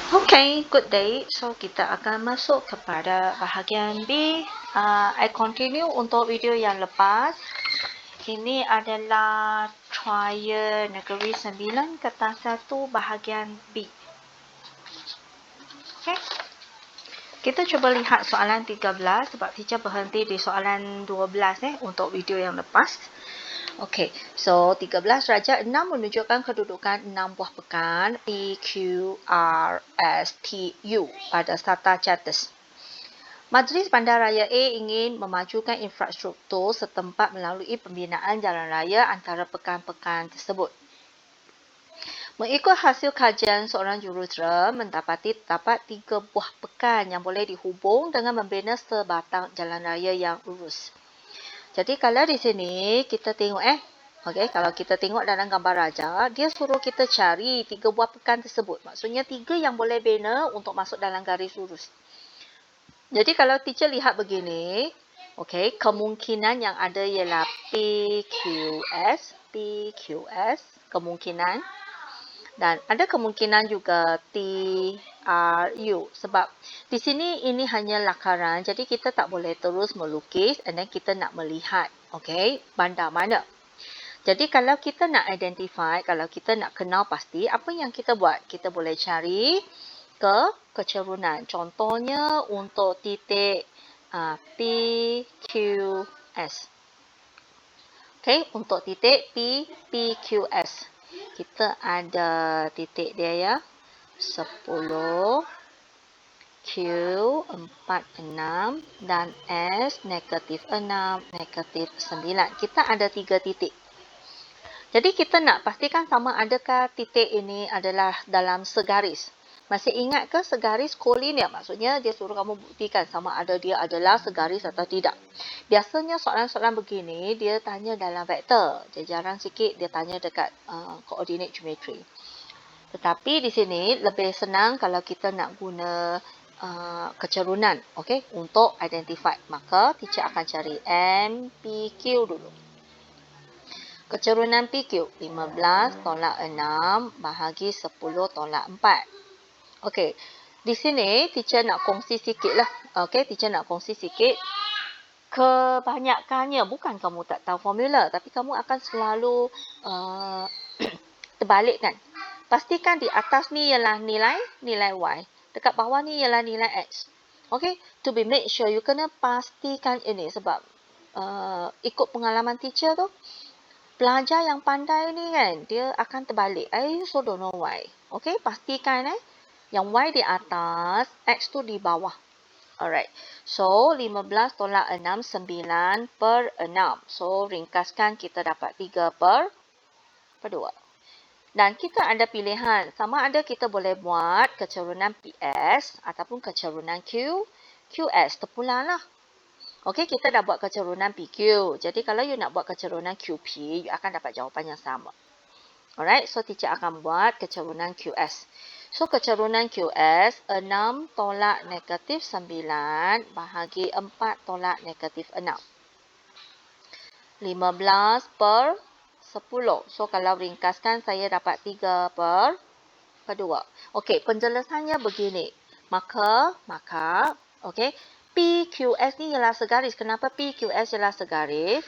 Okay, good day. So, kita akan masuk kepada bahagian B. I continue untuk video yang lepas. Ini adalah trial negeri 9 kata 1 bahagian B. Okay. Kita cuba lihat soalan 13 sebab teacher berhenti di soalan 12 untuk video yang lepas. Okey, so 13 darjah 6 menunjukkan kedudukan 6 buah pekan P, Q, R, S, T, U pada strata Chatham. Majlis Bandaraya A ingin memajukan infrastruktur setempat melalui pembinaan jalan raya antara pekan-pekan tersebut. Mengikut hasil kajian seorang jurutera mendapati terdapat 3 buah pekan yang boleh dihubung dengan membina sebatang jalan raya yang lurus. Jadi kalau di sini kita tengok okey, kalau kita tengok dalam gambar raja, dia suruh kita cari 3 buah pekan tersebut. Maksudnya 3 yang boleh bina untuk masuk dalam garis lurus. Jadi kalau teacher lihat begini, okey, kemungkinan yang ada ialah PQS, kemungkinan. Dan ada kemungkinan juga TRU sebab di sini ini hanya lakaran, jadi kita tak boleh terus melukis and then kita nak melihat okey bandar mana. Jadi kalau kita nak identify, kalau kita nak kenal pasti apa yang kita buat, kita boleh cari ke kecerunan. Contohnya untuk titik PQS. Okey, untuk titik PQS. Kita ada titik dia ya. 10, Q 46 dan S negatif 6, negatif 9. Kita ada 3 titik. Jadi kita nak pastikan sama adakah titik ini adalah dalam segaris. Masih ingat ke segaris kolinear? Maksudnya dia suruh kamu buktikan sama ada dia adalah segaris atau tidak. Biasanya soalan-soalan begini dia tanya dalam vektor. Dia jarang sikit dia tanya dekat coordinate geometry. Tetapi di sini lebih senang kalau kita nak guna kecerunan, okey, untuk identify. Maka teacher akan cari MPQ dulu. Kecerunan PQ 15 tolak 6 bahagi 10 tolak 4. Okey, di sini teacher nak kongsi sikit lah. Okey, teacher nak kongsi sikit. Kebanyakannya bukan kamu tak tahu formula, tapi kamu akan selalu terbalikkan. Pastikan di atas ni ialah nilai Y. Dekat bawah ni ialah nilai X. Okay, to be made sure, you kena pastikan ini sebab ikut pengalaman teacher tu, pelajar yang pandai ni kan, dia akan terbalik. I also don't know why. Okay, pastikan yang Y di atas, X tu di bawah. Alright, so 15 tolak 6, 9 per 6. So, ringkaskan kita dapat 3 per 2. Dan kita ada pilihan, sama ada kita boleh buat kecerunan PS ataupun kecerunan QS, terpulang lah. Okey, kita dah buat kecerunan PQ. Jadi kalau you nak buat kecerunan QP, you akan dapat jawapan yang sama. Alright, so teacher akan buat kecerunan QS. So kecerunan QS, 6 tolak negatif 9 bahagi 4 tolak negatif 6. 15 per 10. So kalau ringkaskan saya dapat 3 per 2. Okey, penjelasannya begini. Maka okey, PQS ni ialah segaris. Kenapa PQS ialah segaris?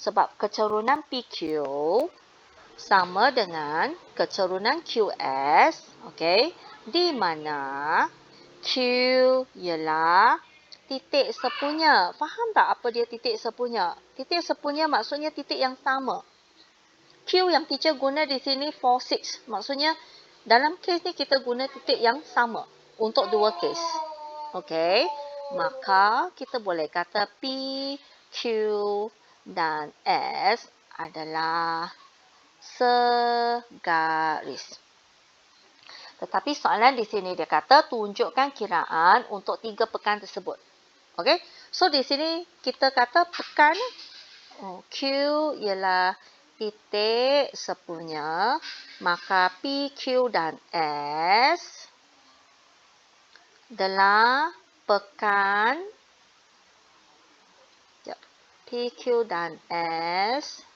Sebab kecerunan PQ sama dengan kecerunan QS, okey, di mana Q ialah titik sepunya. Faham tak apa dia titik sepunya? Titik sepunya maksudnya titik yang sama. Q yang teacher guna di sini 4, 6. Maksudnya dalam kes ni kita guna titik yang sama untuk dua kes. Okey. Maka kita boleh kata P, Q dan S adalah segaris. Tetapi soalan di sini dia kata tunjukkan kiraan untuk 3 pekan tersebut. Okey. So di sini kita kata pekan Q ialah titik sepunya, maka P, Q dan S adalah pekan PQ dan S.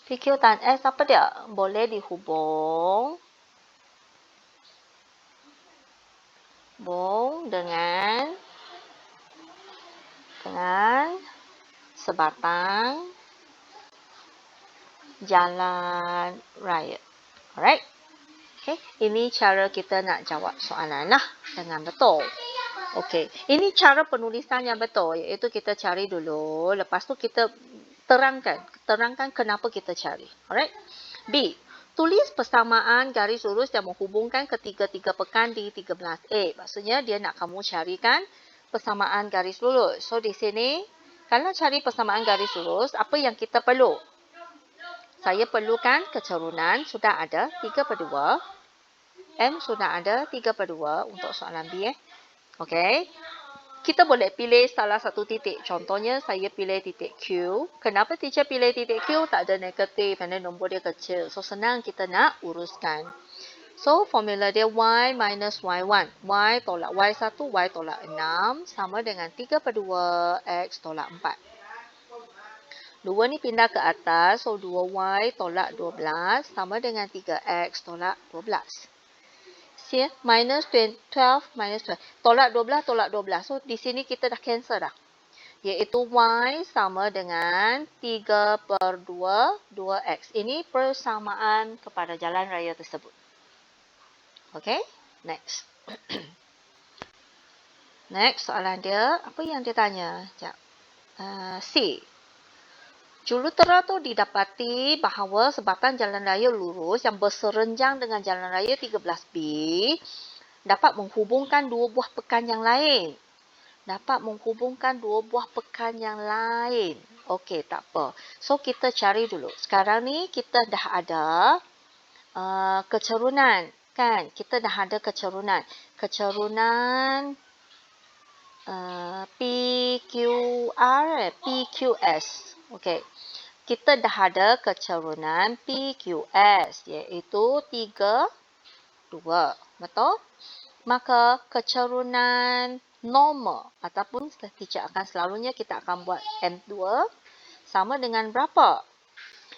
PQ dan S apa dia? Boleh dihubung terhubung dengan sebatang jalan raya. Alright. Okay. Ini cara kita nak jawab soalan lah dengan betul. Okay. Ini cara penulisan yang betul. Iaitu kita cari dulu. Lepas tu kita terangkan kenapa kita cari. Alright. B. Tulis persamaan garis lurus yang menghubungkan ketiga-tiga pekan di 13A. Maksudnya dia nak kamu carikan persamaan garis lurus. So di sini, kalau cari persamaan garis lurus, apa yang kita perlu? Saya perlukan kecerunan, sudah ada 3/2. M sudah ada 3/2 untuk soalan B. Okey. Kita boleh pilih salah satu titik. Contohnya saya pilih titik Q. Kenapa teacher pilih titik Q? Tak ada negatif kerana nombor dia kecil. So senang kita nak uruskan. So formula dia Y minus Y1. Y tolak Y1, Y tolak 6 sama dengan 3/2 X tolak 4. 2 ni pindah ke atas. So 2Y tolak 12 sama dengan 3X tolak 12. See, minus 12 minus 12. Tolak 12. So, di sini kita dah cancel dah. Iaitu Y sama dengan 3/2 2X. Ini persamaan kepada jalan raya tersebut. Okay, next. Next, soalan dia. Apa yang dia tanya? C. Julutera tu didapati bahawa sebatang jalan raya lurus yang berserenjang dengan jalan raya 13B dapat menghubungkan dua buah pekan yang lain. Okey, tak apa. So, kita cari dulu. Sekarang ni kita dah ada kecerunan. Kan? Kita dah ada kecerunan. Kecerunan PQS. Okey. Kita dah ada kecerunan PQS iaitu 3/2. Betul? Maka kecerunan normal ataupun teacher akan selalunya kita akan buat M2 sama dengan berapa?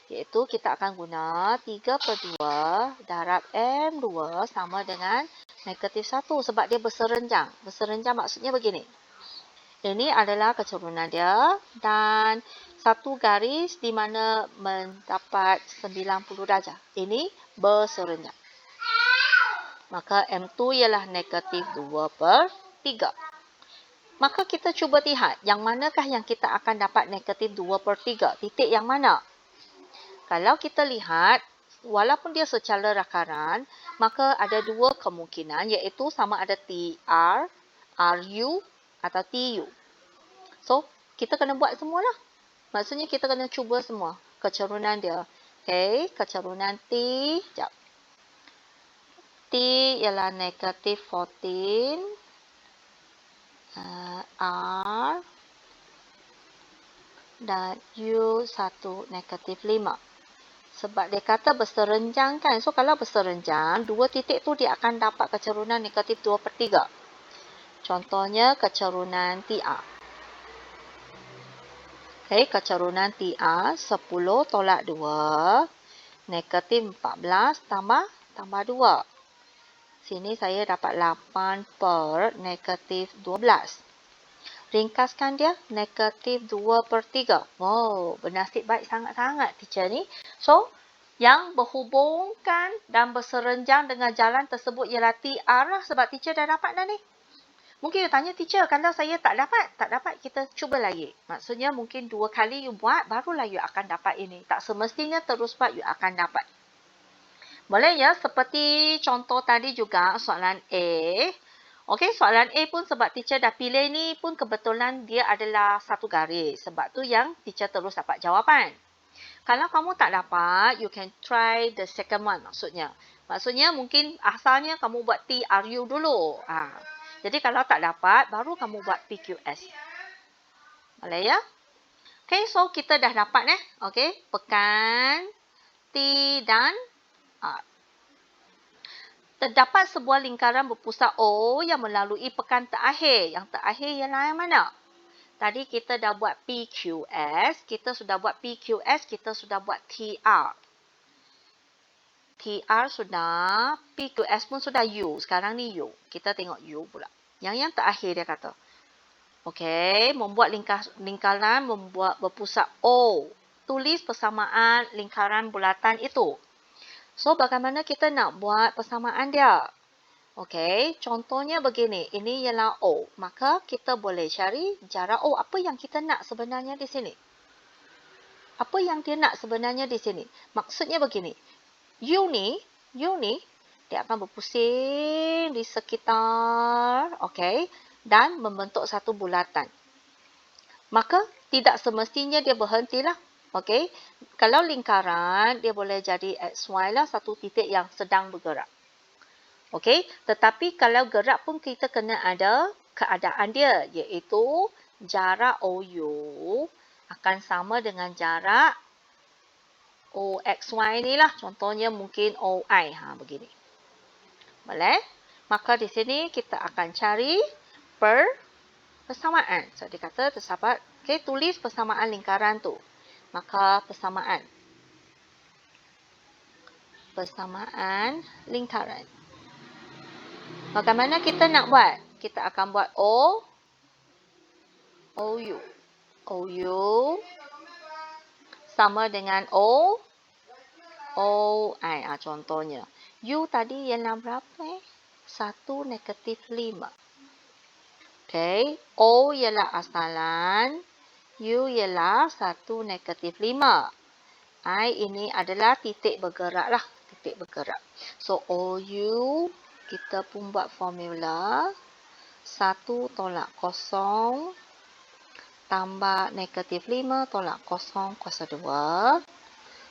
Iaitu kita akan guna 3/2 darab M2 sama dengan -1 sebab dia berserenjang. Berserenjang maksudnya begini. Ini adalah kecerunan dia dan satu garis di mana mendapat 90 darjah. Ini berserenjang. Maka M2 ialah -2/3. Maka kita cuba lihat yang manakah yang kita akan dapat -2/3. Titik yang mana? Kalau kita lihat, walaupun dia secara rakaran, maka ada dua kemungkinan iaitu sama ada TR, RU atau TU. So, kita kena buat semualah. Maksudnya kita kena cuba semua kecerunan dia. Okey, kecerunan T. Sekejap. T ialah -14. R dan U 1 -5. Sebab dia kata berserenjang kan. So, kalau berserenjang, dua titik tu dia akan dapat kecerunan -2/3. Contohnya kecerunan TR. Okay, kecerunan TR 10 tolak 2 -14 tambah 2. Sini saya dapat 8/-12. Ringkaskan dia -2/3. Wow, bernasib baik sangat-sangat teacher ni. So, yang berhubungkan dan berserenjang dengan jalan tersebut ialah TR lah sebab teacher dah dapat dah ni. Mungkin you tanya, teacher, kalau saya tak dapat, kita cuba lagi. Maksudnya mungkin 2 kali you buat, barulah you akan dapat ini. Tak semestinya terus buat, you akan dapat. Boleh ya, seperti contoh tadi juga soalan A. Okey, soalan A pun sebab teacher dah pilih ni pun kebetulan dia adalah satu garis. Sebab tu yang teacher terus dapat jawapan. Kalau kamu tak dapat, you can try the second one maksudnya. Maksudnya mungkin asalnya kamu buat TRU dulu. Jadi kalau tak dapat, baru kamu buat PQS. Boleh ya? Okay, so kita dah dapat Okay, pekan T dan R. Terdapat sebuah lingkaran berpusat O yang melalui pekan terakhir. Yang terakhir ialah yang mana? Tadi kita dah buat PQS, kita sudah buat TR. TR sudah, PQS pun sudah U. Sekarang ni U. Kita tengok U pula. Yang terakhir dia kata. Okey, membuat lingkaran membuat berpusat O. Tulis persamaan lingkaran bulatan itu. So, bagaimana kita nak buat persamaan dia? Okey, contohnya begini. Ini ialah O. Maka kita boleh cari jarak O. Apa yang kita nak sebenarnya di sini? Apa yang dia nak sebenarnya di sini? Maksudnya begini. U ni, dia akan berpusing di sekitar, okey, dan membentuk satu bulatan. Maka, tidak semestinya dia berhentilah. Okey, kalau lingkaran, dia boleh jadi XY lah, satu titik yang sedang bergerak. Okey, tetapi kalau gerak pun kita kena ada keadaan dia, iaitu jarak OU akan sama dengan jarak OXY ni lah. Contohnya mungkin OI. Begini. Boleh? Maka di sini kita akan cari persamaan. So, dia kata tersahabat, okay, tulis persamaan lingkaran tu. Maka persamaan lingkaran. Bagaimana kita nak buat? Kita akan buat OU sama dengan OI. Contohnya. U tadi ialah berapa? 1 negatif 5. Okey. O ialah asalan. U ialah 1 negatif 5. I ini adalah titik bergerak lah. Titik bergerak. So, OU kita pun buat formula. 1 tolak 0 tambah negatif 5 tolak 0 kuasa 2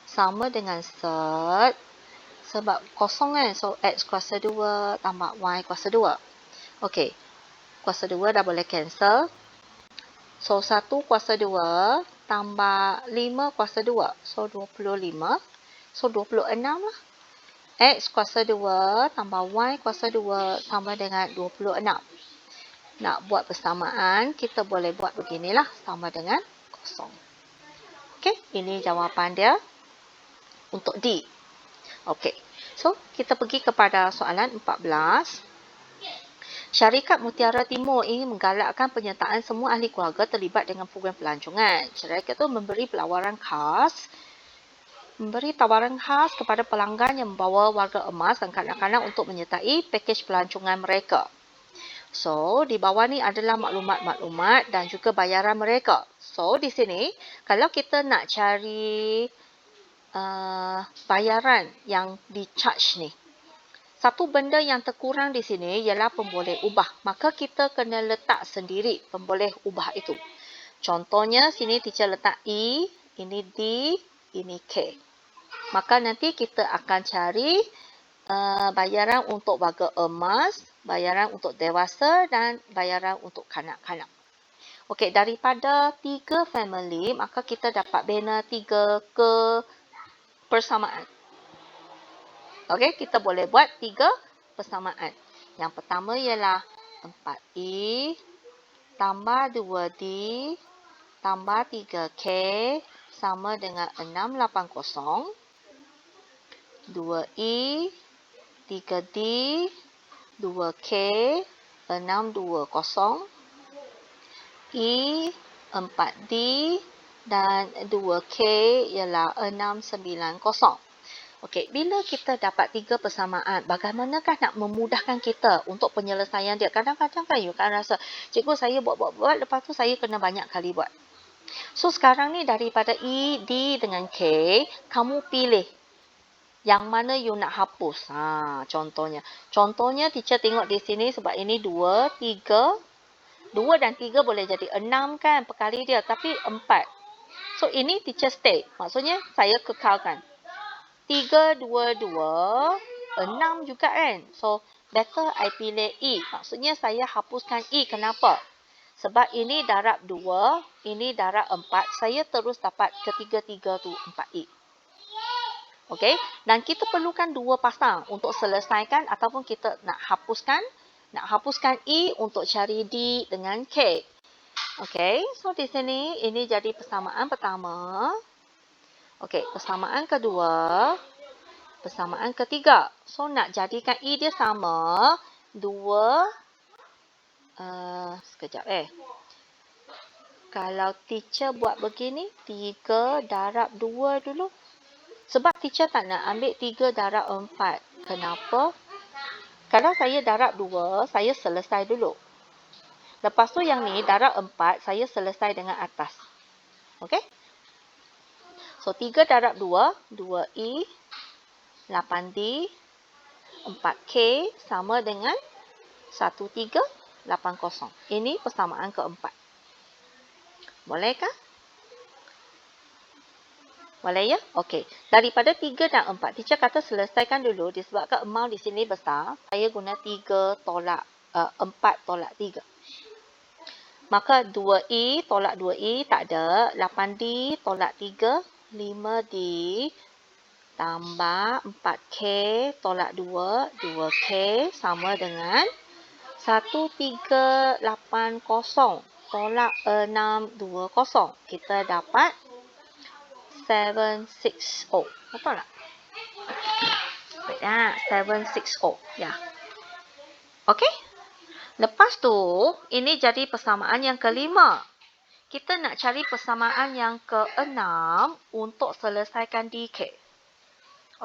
sama dengan set. Sebab kosong kan. So, X kuasa 2 tambah Y kuasa 2. Okey. Kuasa 2 dah boleh cancel. So, 1 kuasa 2 tambah 5 kuasa 2. So, 25. So, 26 lah. X kuasa 2 tambah Y kuasa 2 sama dengan 26. Nak buat persamaan, kita boleh buat beginilah. Sama dengan kosong. Okey. Ini jawapan dia untuk D. Okey, so kita pergi kepada soalan 14. Syarikat Mutiara Timur ingin menggalakkan penyertaan semua ahli keluarga terlibat dengan program pelancongan. Syarikat itu memberi tawaran khas kepada pelanggan yang membawa warga emas dan kanak-kanak untuk menyertai pakej pelancongan mereka. So, di bawah ni adalah maklumat-maklumat dan juga bayaran mereka. So, di sini, kalau kita nak cari bayaran yang di-charge ni. Satu benda yang terkurang di sini ialah pemboleh ubah. Maka kita kena letak sendiri pemboleh ubah itu. Contohnya, sini teacher letak E, ini D, ini K. Maka nanti kita akan cari bayaran untuk warga emas, bayaran untuk dewasa dan bayaran untuk kanak-kanak. Okey, daripada 3 family, maka kita dapat bina 3 persamaan. Okey, kita boleh buat 3 persamaan. Yang pertama ialah 4E tambah 2D tambah 3K sama dengan 680. 2E, 3D, 2K, 620. E, 4D dan 2K ialah 690. Okey, bila kita dapat 3 persamaan, bagaimanakah nak memudahkan kita untuk penyelesaian dia? Kadang-kadang kan you kan rasa, cikgu saya buat, lepas tu saya kena banyak kali buat. So, sekarang ni daripada E, D dengan K, kamu pilih yang mana you nak hapus. Contohnya. Contohnya, teacher tengok di sini sebab ini 2, 3. 2 dan 3 boleh jadi 6 kan perkali dia. Tapi 4. So, ini teacher stay. Maksudnya, saya kekalkan. 3, 2, 2. 6 juga kan. So, better I pilih E. Maksudnya, saya hapuskan E. Kenapa? Sebab ini darab 2. Ini darab 4. Saya terus dapat ketiga-tiga tu 4E. Okey. Dan kita perlukan 2 pasang untuk selesaikan ataupun kita nak hapuskan. Nak hapuskan E untuk cari D dengan K. Okey, so di sini ini jadi persamaan pertama. Okey, persamaan kedua. Persamaan ketiga. So nak jadikan E dia sama. 2 Sekejap Kalau teacher buat begini, 3 darab 2 dulu. Sebab teacher tak nak ambil 3 darab 4. Kenapa? Kalau saya darab 2, saya selesai dulu. Lepas tu yang ni, darab 4, saya selesai dengan atas. Okey? So, 3 darab 2, 2E, 8D, 4K sama dengan 1380. Ini persamaan keempat. Bolehkah? Boleh ya? Okey. Daripada 3 dan 4, teacher kata selesaikan dulu disebabkan amount di sini besar. Saya guna 4 tolak 3. Maka 2E tolak 2E tak ada. 8D tolak 3. 5D tambah 4K tolak 2. 2K sama dengan 1380 tolak 620. Kita dapat 760. Betul tak? Wait, 760. Ya. Okey? Lepas tu, ini jadi persamaan yang kelima. Kita nak cari persamaan yang keenam untuk selesaikan DK.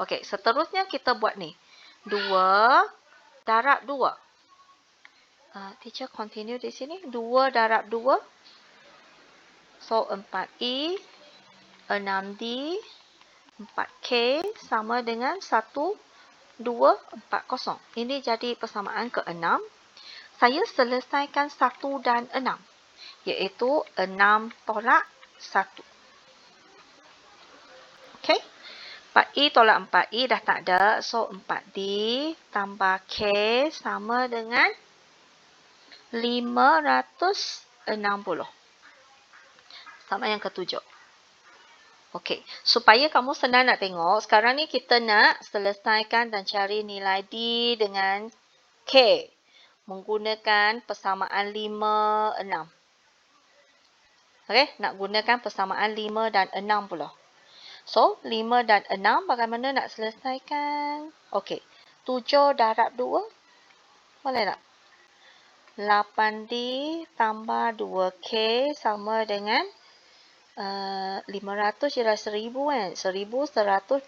Okey, seterusnya kita buat ni. 2 darab 2. Teacher continue di sini. 2 darab 2. So, 4E, 6D, 4K sama dengan 1240. Ini jadi persamaan ke-6. Saya selesaikan 1 dan 6. Iaitu 6 tolak 1. Okey. 4E tolak 4E dah tak ada. So, 4D tambah K sama dengan 560. Sama yang ke-7. Okey, supaya kamu senang nak tengok, sekarang ni kita nak selesaikan dan cari nilai D dengan K. Menggunakan persamaan 5, 6. Okey, nak gunakan persamaan 5 dan 6 pula. So, 5 dan 6 bagaimana nak selesaikan? Okey, 7 darab 2. Boleh tak? 8D tambah 2K sama dengan 500 ialah 1000 kan? 1120.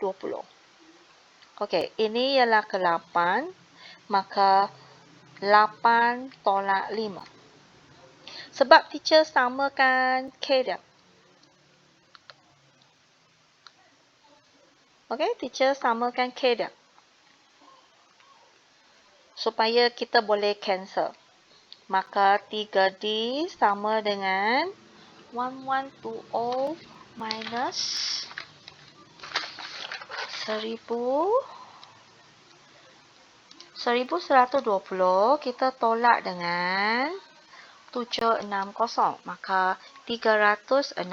Okey, ini ialah ke-8. Maka 8 tolak 5. Sebab teacher samakan K dia. Okey, teacher samakan K dia. Supaya kita boleh cancel. Maka 3D sama dengan 1120 minus 1120 kita tolak dengan 760. Maka 360.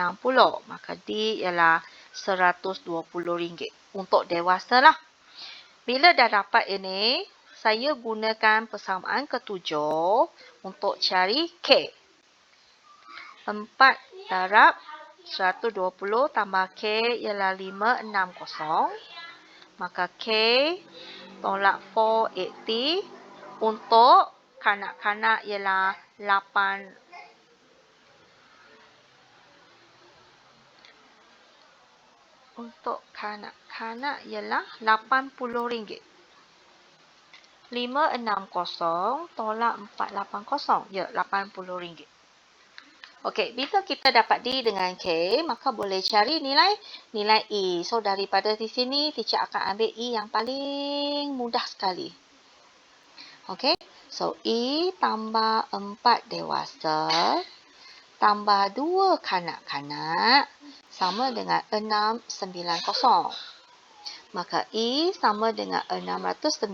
Maka D ialah RM120 untuk dewasa lah. Bila dah dapat ini, saya gunakan persamaan ke-7 untuk cari K. 4 darab 120 tambah K ialah 560. Maka K tolak 480 untuk kanak-kanak ialah 8. Untuk kanak-kanak ialah RM80. 560 tolak 480. Ya, RM80. Okey, bila kita dapat D dengan K, maka boleh cari nilai E. So, daripada di sini, teacher akan ambil E yang paling mudah sekali. Okey, so E tambah 4 dewasa tambah 2 kanak-kanak sama dengan 690. Maka E sama dengan 690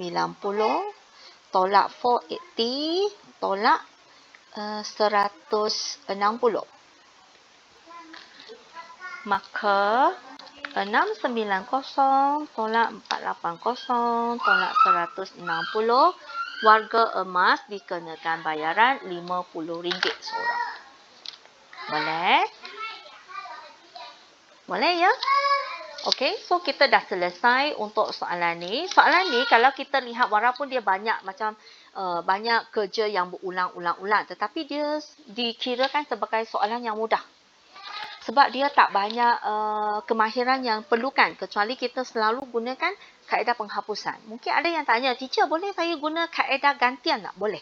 tolak 480 tolak 160. Maka 690 tolak 480 tolak 160. Warga emas dikenakan bayaran RM50 seorang. Boleh? Boleh ya? Okey, so kita dah selesai untuk soalan ni. Soalan ni kalau kita lihat walaupun dia banyak macam banyak kerja yang berulang-ulang-ulang, tetapi dia dikirakan sebagai soalan yang mudah. Sebab dia tak banyak kemahiran yang perlukan, kecuali kita selalu gunakan kaedah penghapusan. Mungkin ada yang tanya, teacher boleh saya guna kaedah gantian tak? Boleh.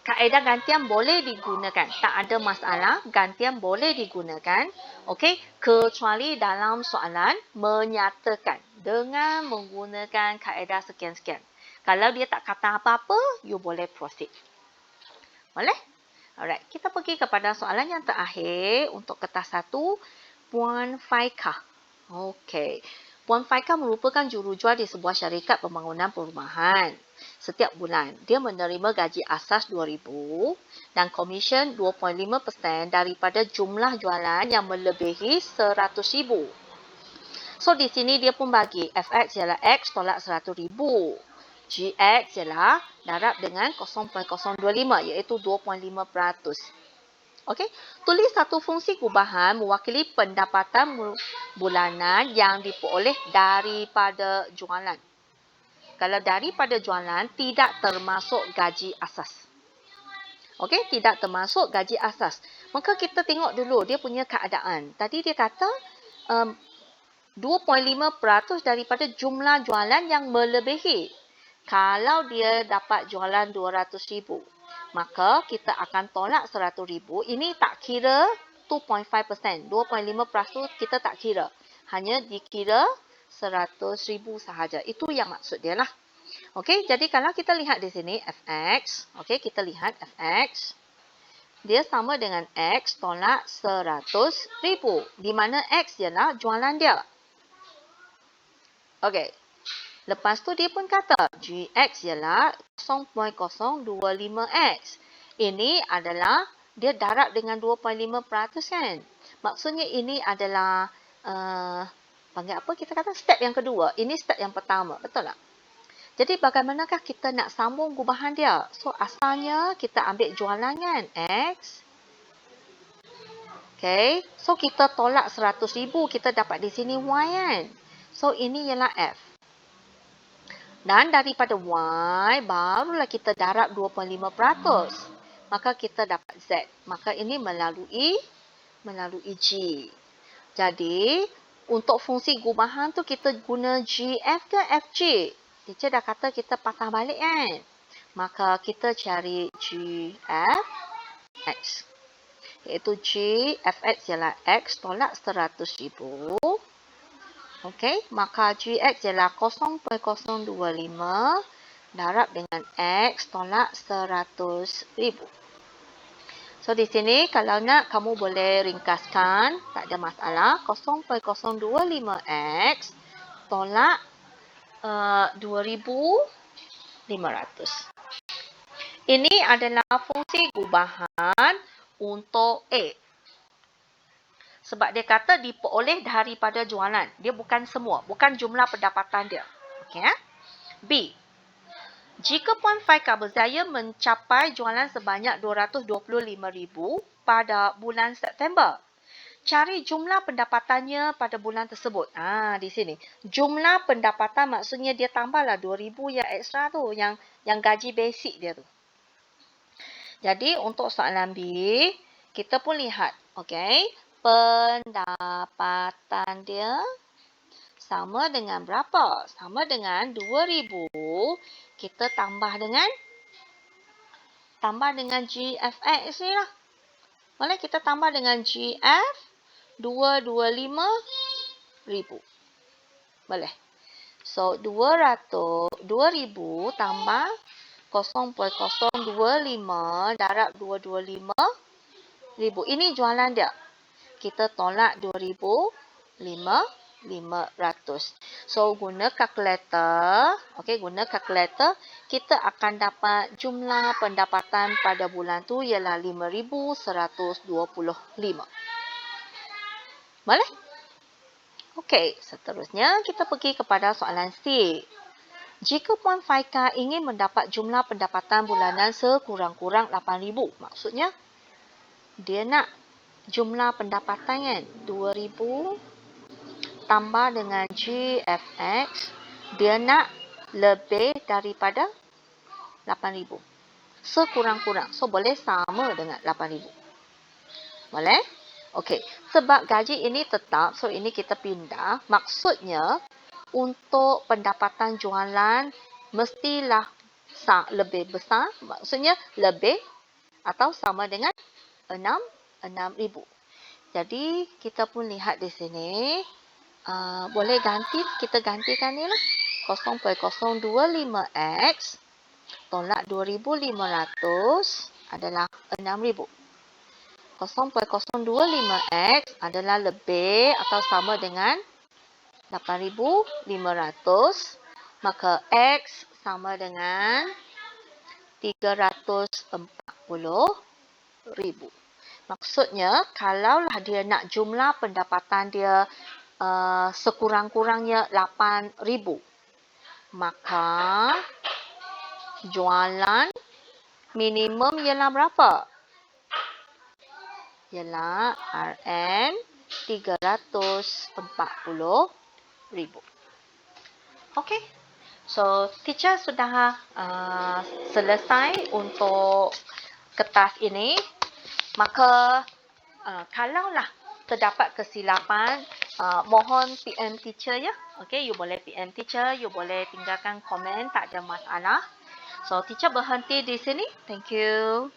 Kaedah gantian boleh digunakan. Tak ada masalah. Gantian boleh digunakan. Okey. Kecuali dalam soalan menyatakan dengan menggunakan kaedah sekian-sekian. Kalau dia tak kata apa-apa, you boleh proceed. Boleh? Alright. Kita pergi kepada soalan yang terakhir untuk kertas 1. Puan Faikah. Okey. Puan Faikah merupakan jurujual di sebuah syarikat pembangunan perumahan. Setiap bulan, dia menerima gaji asas 2,000 dan komisen 2.5% daripada jumlah jualan yang melebihi 100,000. So, di sini dia pun bagi FX ialah X tolak 100,000. GX ialah darab dengan 0.025 iaitu 2.5%. Okey, tulis satu fungsi gubahan mewakili pendapatan bulanan yang diperoleh daripada jualan. Kalau daripada jualan, tidak termasuk gaji asas. Okey, tidak termasuk gaji asas. Maka kita tengok dulu dia punya keadaan. Tadi dia kata 2.5% daripada jumlah jualan yang melebihi. Kalau dia dapat jualan 200,000, maka kita akan tolak 100,000. Ini tak kira 2.5%. 2.5% kita tak kira. Hanya dikira 100,000 sahaja. Itu yang maksud dia lah. Okey, jadi kalau kita lihat di sini fx, okey, kita lihat fx. Dia sama dengan x tolak 100,000. Di mana x ialah jualan dia. Okey. Lepas tu dia pun kata GX ialah 0.025X. Ini adalah dia darab dengan 2.5% kan. Maksudnya ini adalah panggil apa kita kata step yang kedua. Ini step yang pertama. Betul tak? Jadi bagaimanakah kita nak sambung gubahan dia? So asalnya kita ambil jualan kan X. Okay. So kita tolak 100,000. Kita dapat di sini Y kan. So ini ialah F. Dan daripada Y, barulah kita darab 2.5%. Maka kita dapat Z. Maka ini melalui G. Jadi, untuk fungsi gubahan tu kita guna GF ke FG? Teacher dah kata kita patah balik kan? Maka kita cari GFX. Iaitu GFX ialah X tolak 100,000. Okey, maka GX ialah 0.025 darab dengan X tolak 100,000. So, di sini kalau nak kamu boleh ringkaskan, tak ada masalah. 0.025X tolak 2,500. Ini adalah fungsi gubahan untuk A. Sebab dia kata diperoleh daripada jualan. Dia bukan semua. Bukan jumlah pendapatan dia. Okey. B. Jika Puan Faikah berjaya mencapai jualan sebanyak 225,000 pada bulan September. Cari jumlah pendapatannya pada bulan tersebut. Di sini. Jumlah pendapatan maksudnya dia tambahlah 2,000 yang ekstra tu. Yang gaji basic dia tu. Jadi untuk soalan B, kita pun lihat. Okey. Pendapatan dia sama dengan berapa? Sama dengan 2,000. Kita tambah dengan GFX ni lah. Boleh kita tambah dengan GF 225,000. Boleh. So 2,000 tambah 0.025 darab 225,000. Ini jualan dia. Kita tolak 2,500. So, guna kalkulator. Okey, guna kalkulator. Kita akan dapat jumlah pendapatan pada bulan tu ialah 5,125. Boleh? Okey, seterusnya kita pergi kepada soalan C. Jika Puan Faikah ingin mendapat jumlah pendapatan bulanan sekurang-kurang 8,000. Maksudnya, dia nak jumlah pendapatan kan 2,000 tambah dengan GFX, dia nak lebih daripada 8,000. Sekurang-kurang. So, boleh sama dengan 8,000. Boleh? Okey. Sebab gaji ini tetap, so ini kita pindah. Maksudnya, untuk pendapatan jualan, mestilah lebih besar. Maksudnya, lebih atau sama dengan 6,000. Jadi, kita pun lihat di sini. Boleh ganti, kita gantikan ni lah. 0.025X tolak 2,500 adalah 6,000. 0.025X adalah lebih atau sama dengan 8,500. Maka X sama dengan 340,000. Maksudnya, kalaulah dia nak jumlah pendapatan dia sekurang-kurangnya 8,000, maka jualan minimum ialah berapa? Ialah RM 340,000. Okey. So, teacher sudah selesai untuk kertas ini. Maka, kalaulah terdapat kesilapan, mohon PM teacher ya. Okey, you boleh PM teacher, you boleh tinggalkan komen, tak ada masalah. So, teacher berhenti di sini. Thank you.